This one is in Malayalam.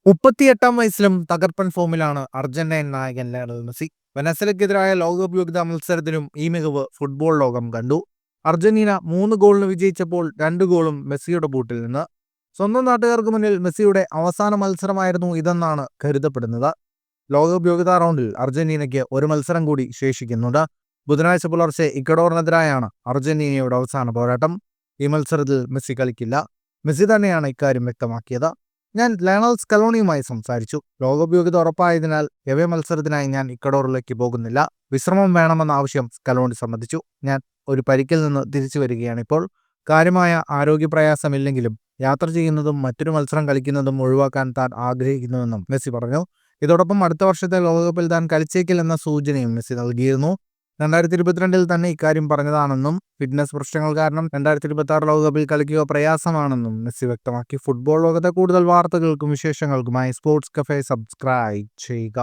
38-ാം വയസ്സിലും തകർപ്പൻ ഫോമിലാണ് അർജന്റീൻ നായകൻ ലയണൽ മെസ്സി. വെനസ്വലയ്ക്കെതിരായ ലോകകപ്പ് യോഗ്യതാ മത്സരത്തിലും ഈ മികവ് ഫുട്ബോൾ ലോകം കണ്ടു. അർജന്റീന 3 ഗോളിന് വിജയിച്ചപ്പോൾ 2 ഗോളും മെസ്സിയുടെ ബൂട്ടിൽ നിന്ന്. സ്വന്തം നാട്ടുകാർക്ക് മുന്നിൽ മെസ്സിയുടെ അവസാന മത്സരമായിരുന്നു ഇതെന്നാണ് കരുതപ്പെടുന്നത്. ലോകകപ്പ് യോഗ്യതാ റൗണ്ടിൽ അർജന്റീനയ്ക്ക് ഒരു മത്സരം കൂടി ശേഷിക്കുന്നുണ്ട്. ബുധനാഴ്ച പുലർച്ചെ ഇക്വഡോറിനെതിരായാണ് അർജന്റീനയുടെ അവസാന പോരാട്ടം. ഈ മത്സരത്തിൽ മെസ്സി കളിക്കില്ല. മെസ്സി തന്നെയാണ് ഇക്കാര്യം വ്യക്തമാക്കിയത്. ഞാൻ ലയണൽ സ്കലോണിയുമായി സംസാരിച്ചു. ലോകകപ്പ് യോഗ്യത ഉറപ്പായതിനാൽ എവേ മത്സരത്തിനായി ഞാൻ ഇക്വഡോറിലേക്ക് പോകുന്നില്ല. വിശ്രമം വേണമെന്ന ആവശ്യം സ്കലോണി സമ്മതിച്ചു. ഞാൻ ഒരു പരിക്കിൽ നിന്ന് തിരിച്ചു വരികയാണിപ്പോൾ. കാര്യമായ ആരോഗ്യ പ്രയാസമില്ലെങ്കിലും യാത്ര ചെയ്യുന്നതും മറ്റൊരു മത്സരം കളിക്കുന്നതും ഒഴിവാക്കാൻ താൻ ആഗ്രഹിക്കുന്നുവെന്നും മെസ്സി പറഞ്ഞു. ഇതോടൊപ്പം അടുത്ത വർഷത്തെ ലോകകപ്പിൽ താൻ കളിച്ചേക്കില്ലെന്ന സൂചനയും മെസ്സി നൽകിയിരുന്നു. 2022 തന്നെ ഇക്കാര്യം പറഞ്ഞതാണെന്നും ഫിറ്റ്നസ് പ്രശ്നങ്ങൾ കാരണം 2026 ലോകകപ്പിൽ കളിക്കുക പ്രയാസമാണെന്നും മെസ്സി വ്യക്തമാക്കി. ഫുട്ബോൾ ലോകത്തെ കൂടുതൽ വാർത്തകൾക്കും വിശേഷങ്ങൾക്കുമായി സ്പോർട്സ് കഫേ സബ്സ്ക്രൈബ് ചെയ്യുക.